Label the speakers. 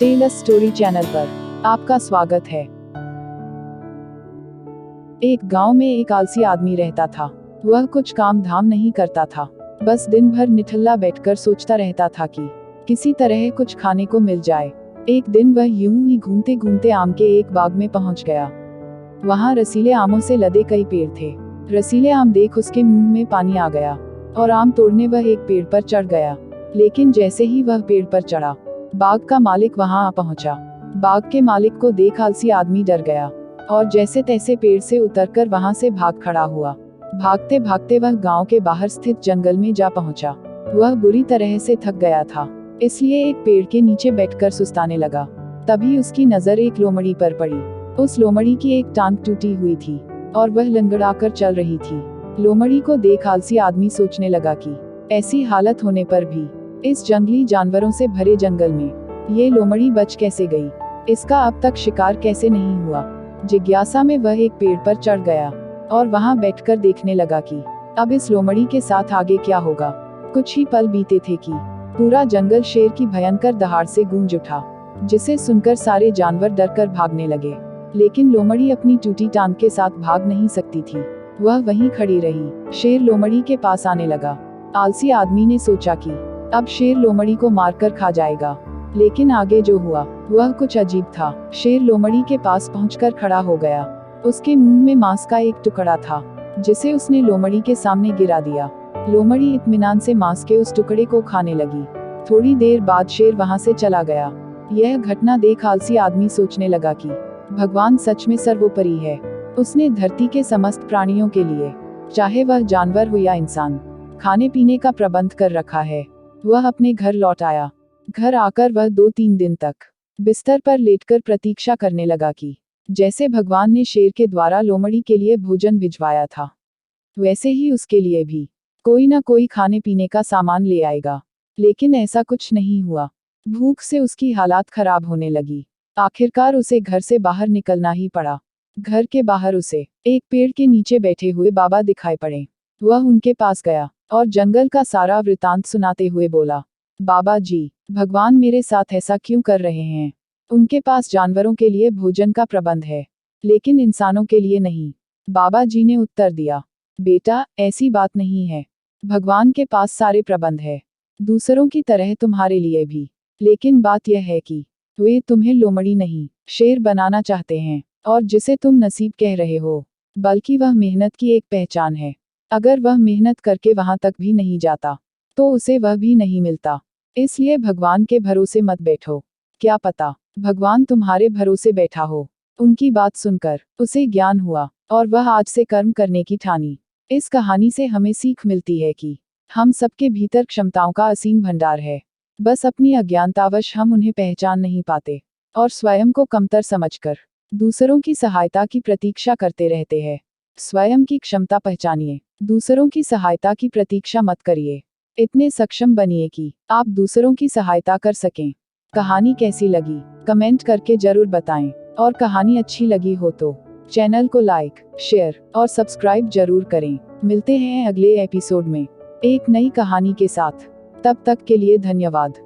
Speaker 1: Tell a story channel पर आपका स्वागत है। एक गांव में एक आलसी आदमी रहता था। वह कुछ काम धाम नहीं करता था, बस दिन भर निठल्ला बैठकर सोचता रहता था कि किसी तरह कुछ खाने को मिल जाए। एक दिन वह यूं ही घूमते घूमते आम के एक बाग में पहुंच गया। वहां रसीले आमों से लदे कई पेड़ थे। रसीले आम देख उसके मुंह में पानी आ गया और आम तोड़ने वह एक पेड़ पर चढ़ गया। लेकिन जैसे ही वह पेड़ पर चढ़ा, बाग का मालिक वहां आ पहुंचा। बाग के मालिक को देख आलसी आदमी डर गया और जैसे तैसे पेड़ से उतरकर वहां से भाग खड़ा हुआ। भागते भागते वह गांव के बाहर स्थित जंगल में जा पहुंचा। वह बुरी तरह से थक गया था, इसलिए एक पेड़ के नीचे बैठकर सुस्ताने लगा। तभी उसकी नजर एक लोमड़ी पर पड़ी। उस लोमड़ी की एक टांग टूटी हुई थी और वह लंगड़ाकर चल रही थी। लोमड़ी को देख आलसी आदमी सोचने लगा कि ऐसी हालत होने पर भी इस जंगली जानवरों से भरे जंगल में ये लोमड़ी बच कैसे गई, इसका अब तक शिकार कैसे नहीं हुआ। जिज्ञासा में वह एक पेड़ पर चढ़ गया और वहां बैठकर देखने लगा कि अब इस लोमड़ी के साथ आगे क्या होगा। कुछ ही पल बीते थे कि पूरा जंगल शेर की भयंकर दहाड़ से गूंज उठा, जिसे सुनकर सारे जानवर डरकर भागने लगे। लेकिन लोमड़ी अपनी टूटी टांग के साथ भाग नहीं सकती थी। वह वहीं खड़ी रही। शेर लोमड़ी के पास आने लगा। आलसी आदमी ने सोचा कि अब शेर लोमड़ी को मारकर खा जाएगा, लेकिन आगे जो हुआ वह कुछ अजीब था। शेर लोमड़ी के पास पहुंचकर खड़ा हो गया। उसके मुंह में मांस का एक टुकड़ा था, जिसे उसने लोमड़ी के सामने गिरा दिया। लोमड़ी इत्मीनान से मांस के उस टुकड़े को खाने लगी। थोड़ी देर बाद शेर वहां से चला गया। यह घटना देख आलसी आदमी सोचने लगा कि भगवान सच में सर्वोपरि है। उसने धरती के समस्त प्राणियों के लिए, चाहे वह जानवर हो या इंसान, खाने पीने का प्रबंध कर रखा है। वह अपने घर लौट आया। घर आकर वह 2-3 दिन तक बिस्तर पर लेटकर प्रतीक्षा करने लगा कि जैसे भगवान ने शेर के द्वारा लोमड़ी के लिए भोजन भिजवाया था, वैसे ही उसके लिए भी कोई ना कोई खाने पीने का सामान ले आएगा। लेकिन ऐसा कुछ नहीं हुआ। भूख से उसकी हालात खराब होने लगी। आखिरकार उसे घर से बाहर निकलना ही पड़ा। घर के बाहर उसे एक पेड़ के नीचे बैठे हुए बाबा दिखाई पड़े। वह उनके पास गया और जंगल का सारा वृतांत सुनाते हुए बोला, बाबा जी, भगवान मेरे साथ ऐसा क्यों कर रहे हैं? उनके पास जानवरों के लिए भोजन का प्रबंध है, लेकिन इंसानों के लिए नहीं। बाबा जी ने उत्तर दिया, बेटा, ऐसी बात नहीं है। भगवान के पास सारे प्रबंध है, दूसरों की तरह तुम्हारे लिए भी। लेकिन बात यह है कि वे तुम्हें लोमड़ी नहीं, शेर बनाना चाहते हैं। और जिसे तुम नसीब कह रहे हो, बल्कि वह मेहनत की एक पहचान है। अगर वह मेहनत करके वहां तक भी नहीं जाता, तो उसे वह भी नहीं मिलता। इसलिए भगवान के भरोसे मत बैठो। क्या पता भगवान तुम्हारे भरोसे बैठा हो। उनकी बात सुनकर उसे ज्ञान हुआ और वह आज से कर्म करने की ठानी। इस कहानी से हमें सीख मिलती है कि हम सबके भीतर क्षमताओं का असीम भंडार है, बस अपनी अज्ञानतावश हम उन्हें पहचान नहीं पाते और स्वयं को कमतर समझकर दूसरों की सहायता की प्रतीक्षा करते रहते हैं। स्वयं की क्षमता पहचानिए, दूसरों की सहायता की प्रतीक्षा मत करिए। इतने सक्षम बनिए कि आप दूसरों की सहायता कर सकें। कहानी कैसी लगी कमेंट करके जरूर बताएं, और कहानी अच्छी लगी हो तो चैनल को लाइक, शेयर और सब्सक्राइब जरूर करें। मिलते हैं अगले एपिसोड में एक नई कहानी के साथ। तब तक के लिए धन्यवाद।